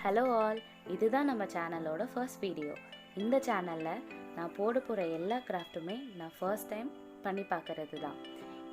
Hello all, இதுதான் நம்ம சேனலோட ஃபர்ஸ்ட் வீடியோ. இந்த சேனலில் நான் போட போகிற எல்லா கிராஃப்ட்டுமே நான் ஃபர்ஸ்ட் டைம் பண்ணி பார்க்கறது தான்.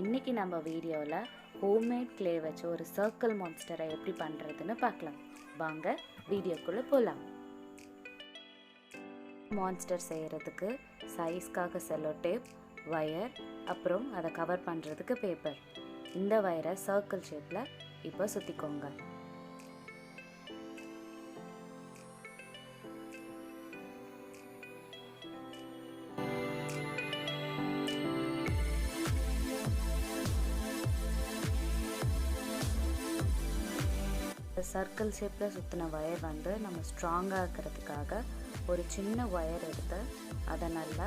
இன்றைக்கி நம்ம வீடியோவில் ஹோம்மேட் க்ளே வச்சு ஒரு சர்க்கிள் மான்ஸ்டரை எப்படி பண்ணுறதுன்னு பார்க்கலாம். வாங்க வீடியோக்குள்ளே போகலாம். மான்ஸ்டர் செய்கிறதுக்கு சைஸ்க்காக செல்லோ டேப், வயர், அப்புறம் அதை கவர் பண்ணுறதுக்கு பேப்பர். இந்த வயரை சர்க்கிள் ஷேப்பில் இப்போ சுற்றிக்கோங்க. சர்க்கிள் ஷேப்பில் சுற்றின வயர் நம்ம ஸ்ட்ராங்காக இருக்கிறதுக்காக ஒரு சின்ன வயர் எடுத்து அதை நல்லா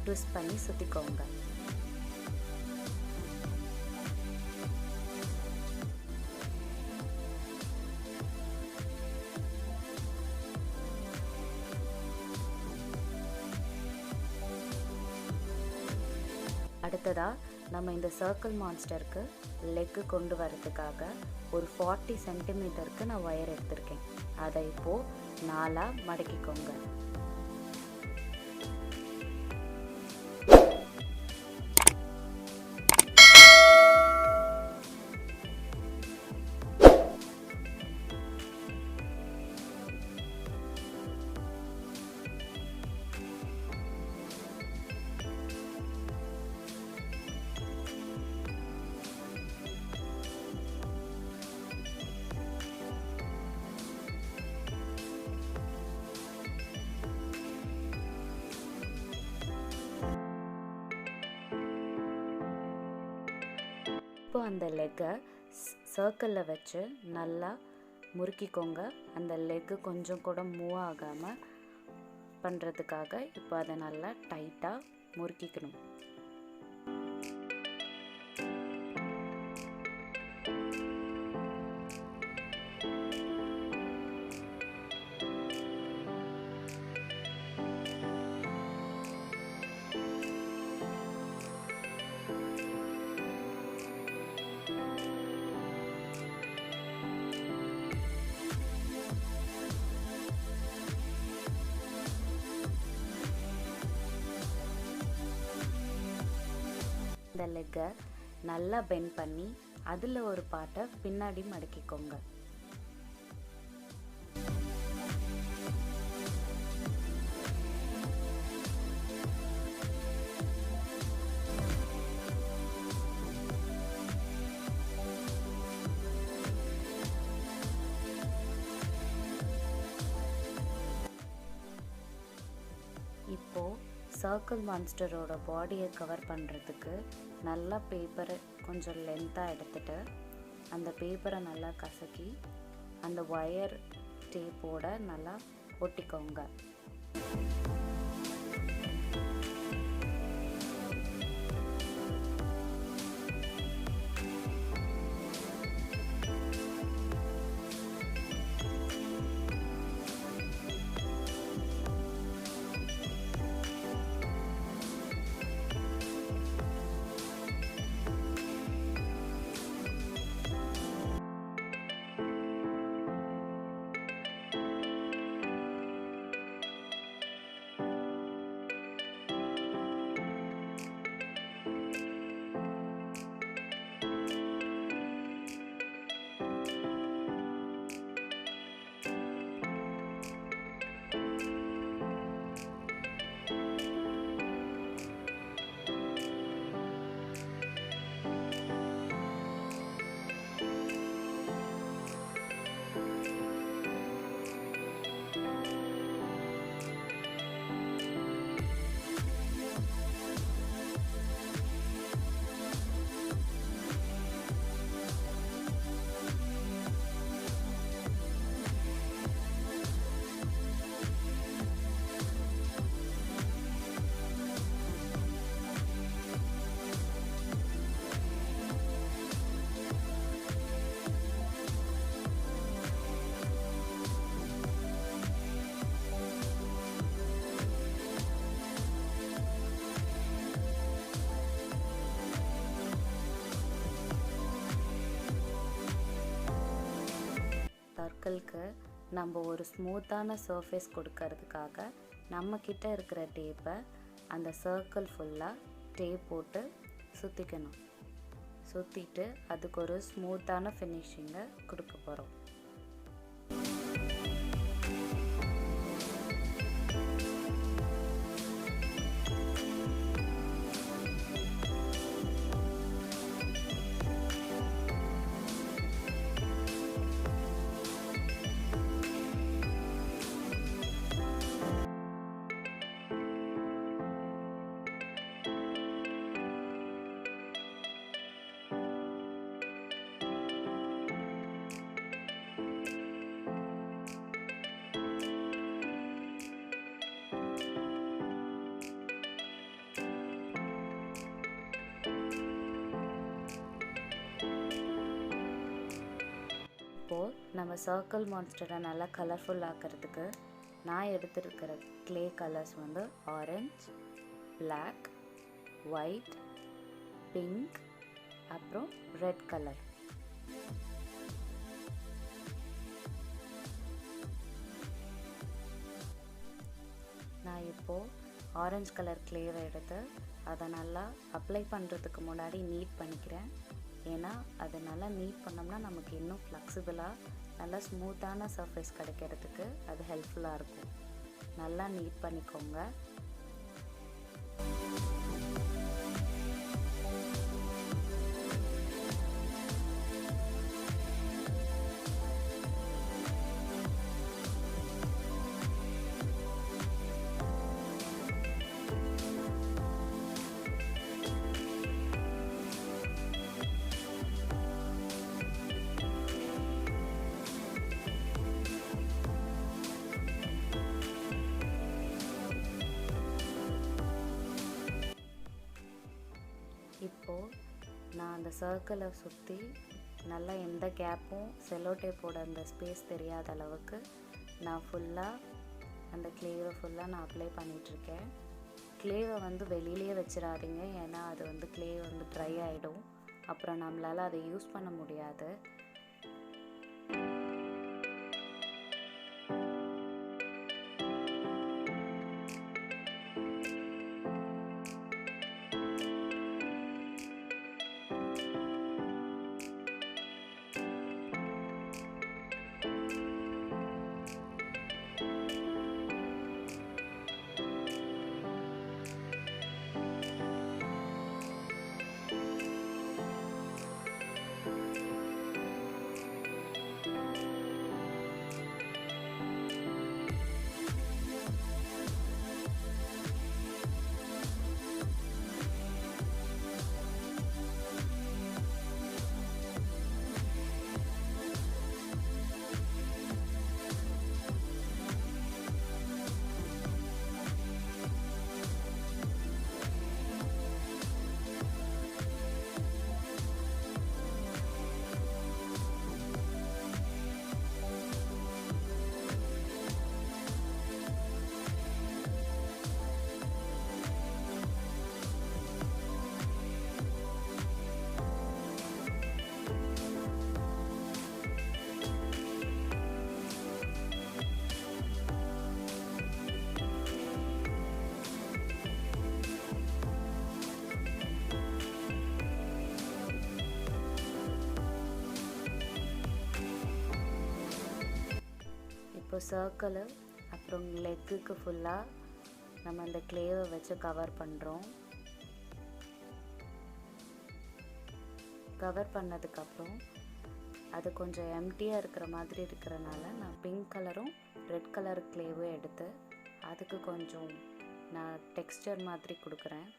ட்விஸ்ட் பண்ணி சுற்றிக்கோங்க. அடுத்ததாக நம்ம இந்த சர்க்கிள் மான்ஸ்டருக்கு லெக்கு கொண்டு வரதுக்காக ஒரு 40 சென்டிமீட்டருக்கு நான் ஒயர் எடுத்திருக்கேன். அதை இப்போது 4 மடக்கிக்கோங்க. இப்போ அந்த லெக்கை சர்க்கிளில் வச்சு நல்லா முறுக்கிக்கோங்க. அந்த லெக்கு கொஞ்சம் கூட மூவ் ஆகாமல் பண்ணுறதுக்காக இப்போ அதை நல்லா டைட்டாக முறுக்கிக்கணும். இந்த லெக்கை நல்லா பெண்ட் பண்ணி அதில் ஒரு பார்ட்டை பின்னாடி மடக்கிக்கோங்க. இப்போ சர்க்கிள் மான்ஸ்டரோட பாடியை கவர் பண்ணுறதுக்கு நல்லா பேப்பரை கொஞ்சம் லென்த்தாக எடுத்துகிட்டு அந்த பேப்பரை நல்லா கசக்கி அந்த ஒயர் டேப்போட நல்லா ஒட்டிக்கோங்க. சர்க்கிள்க்கு நம்ம ஒரு ஸ்மூத்தான சர்ஃபேஸ் கொடுக்கறதுக்காக நம்மக்கிட்ட இருக்கிற டேப்பை அந்த சர்க்கிள் ஃபுல்லாக டேப் போட்டு சுற்றிக்கணும். சுற்றிட்டு அதுக்கு ஒரு ஸ்மூத்தான ஃபினிஷிங்கை கொடுக்க போகிறோம். இப்போது நம்ம சர்க்கிள் மான்ஸ்டரை நல்லா கலர்ஃபுல் ஆக்கிறதுக்கு நான் எடுத்துருக்கிற க்ளே கலர்ஸ் வந்து ஆரஞ்ச், பிளாக், ஒயிட், பிங்க், அப்புறம் ரெட் கலர். நான் இப்போது ஆரஞ்சு கலர் க்ளேவை எடுத்து அதை நல்லா அப்ளை பண்ணுறதுக்கு முன்னாடி நீட் பண்ணிக்கிறேன். ஏன்னா அது நல்லா நீட் பண்ணோம்னா நமக்கு இன்னும் ஃப்ளெக்சிபிளாக நல்லா ஸ்மூத்தான சர்ஃபேஸ் கிடைக்கிறதுக்கு அது ஹெல்ப்ஃபுல்லாக இருக்கும். நல்லா நீட் பண்ணிக்கோங்க. இப்போது நான் அந்த சர்க்கிளை சுற்றி நல்லா எந்த கேப்பும் செல்லோ டேப்போட அந்த ஸ்பேஸ் தெரியாத அளவுக்கு நான் ஃபுல்லாக அந்த க்ளேவை ஃபுல்லாக நான் அப்ளை பண்ணிகிட்ருக்கேன். க்ளேவை வந்து வெளியிலே வச்சிடாதீங்க, ஏன்னா அது வந்து க்ளே வந்து ட்ரை ஆகிடும். அப்புறம் நம்மளால் அதை யூஸ் பண்ண முடியாது. இப்போ சர்க்கிளு அப்புறம் லெக்குக்கு ஃபுல்லாக நம்ம அந்த க்ளேவை வச்சு கவர் பண்ணுறோம். கவர் பண்ணதுக்கப்புறம் அது கொஞ்சம் எம்டியாக இருக்கிற மாதிரி இருக்கிறனால நான் பிங்க் கலரும் ரெட் கலர் க்ளேவும் எடுத்து அதுக்கு கொஞ்சம் நான் டெக்ஸ்டர் மாதிரி கொடுக்குறேன்.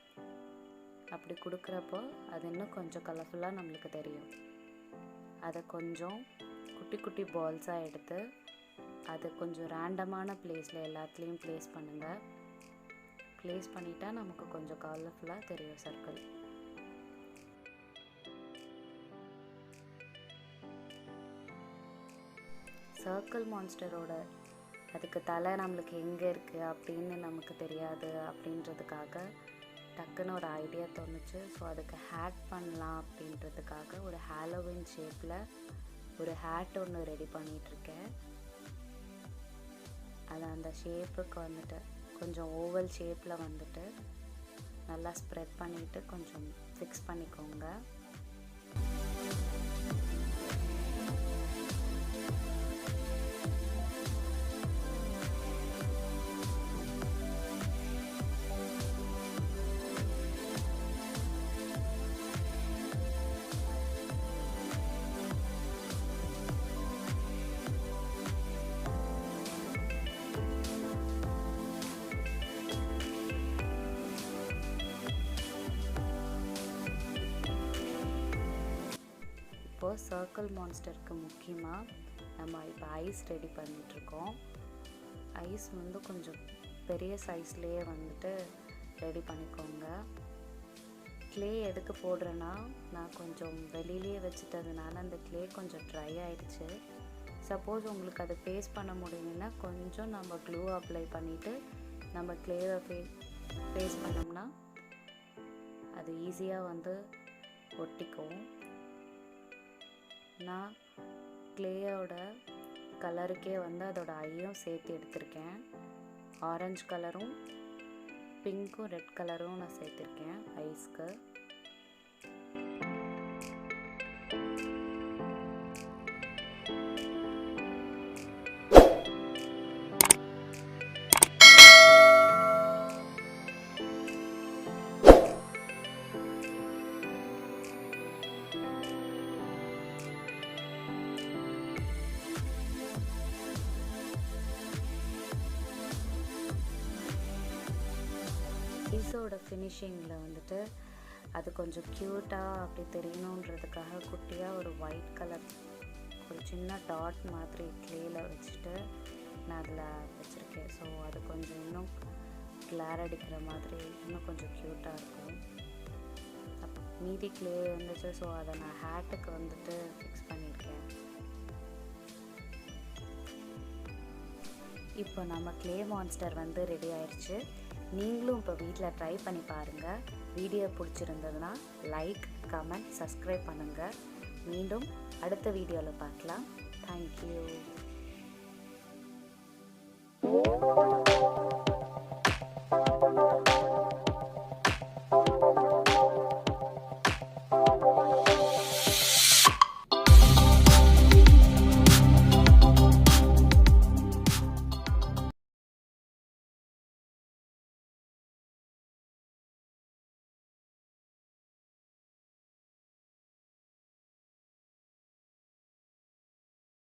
அப்படி கொடுக்குறப்போ அது இன்னும் கொஞ்சம் கலர்ஃபுல்லாக நம்மளுக்கு தெரியும். அதை கொஞ்சம் குட்டி குட்டி பால்ஸாக எடுத்து அது கொஞ்சம் ரேண்டமான பிளேஸில் எல்லாத்துலேயும் ப்ளேஸ் பண்ணுங்கள். ப்ளேஸ் பண்ணிட்டா நமக்கு கொஞ்சம் கலர்ஃபுல்லாக தெரியும் சர்க்கிள். சர்க்கிள் மான்ஸ்டரோட அதுக்கு தலை நம்மளுக்கு எங்கே இருக்குது அப்படின்னு நமக்கு தெரியாது அப்படின்றதுக்காக டக்குன்னு ஒரு ஐடியா தோணுச்சு. ஸோ அதுக்கு ஹேட் பண்ணலாம் அப்படின்றதுக்காக ஒரு ஹாலோவின் ஷேப்பில் ஒரு ஹேட் ஒன்று ரெடி பண்ணிகிட்ருக்கேன். அதை அந்த ஷேப்புக்கு வந்துட்டு கொஞ்சம் ஓவல் ஷேப்பில் வந்துட்டு நல்லா ஸ்ப்ரெட் பண்ணிவிட்டு கொஞ்சம் ஃபிக்ஸ் பண்ணிக்கோங்க. இப்போது சர்க்கிள் மான்ஸ்டருக்கு முக்கியமாக நம்ம இப்போ ஐஸ் ரெடி பண்ணிகிட்ருக்கோம். ஐஸ் வந்து கொஞ்சம் பெரிய சைஸ்லேயே வந்துட்டு ரெடி பண்ணிக்கோங்க. க்ளே எதுக்கு போடுறேன்னா, நான் கொஞ்சம் வெளியிலே வச்சுட்டதுனால அந்த க்ளே கொஞ்சம் ட்ரை ஆகிடுச்சு. சப்போஸ் உங்களுக்கு அதை ஃபேஸ் பண்ண முடியலன்னா கொஞ்சம் நம்ம க்ளூ அப்ளை பண்ணிவிட்டு நம்ம க்ளேவை ஃபேஸ் பண்ணோம்னா அது ஈஸியாக வந்து ஒட்டிக்கும். நான் க்ளேயோட கலருக்கே வந்து அதோட ஐயும் சேர்த்து எடுத்திருக்கேன். ஆரஞ்சு கலரும் பிங்க்கும் ரெட் கலரும் நான் சேர்த்துருக்கேன் ஐஸ்க்கு. ஐஸோட ஃபினிஷிங்கில் வந்துட்டு அது கொஞ்சம் க்யூட்டாக அப்படி தெரியணுன்றதுக்காக குட்டியாக ஒரு ஒயிட் கலர் ஒரு சின்ன டாட் மாதிரி க்ளேயில் வச்சுட்டு நான் அதில் வச்சுருக்கேன். ஸோ அது கொஞ்சம் இன்னும் கிளார் அடிக்கிற மாதிரி இன்னும் கொஞ்சம் க்யூட்டாக இருக்கும். மீதி க்ளே இருந்துச்சு, ஸோ அதை நான் ஹேட்டுக்கு வந்துட்டு ஃபிக்ஸ் பண்ணியிருக்கேன். இப்போ நம்ம க்ளே மான்ஸ்டர் வந்து ரெடி ஆயிடுச்சு. நீங்களும் இப்போ வீட்டில் ட்ரை பண்ணி பாருங்கள். வீடியோ பிடிச்சிருந்ததுன்னா லைக், கமெண்ட், சப்ஸ்கிரைப் பண்ணுங்கள். மீண்டும் அடுத்த வீடியோவில் பார்க்கலாம். தேங்க்யூ.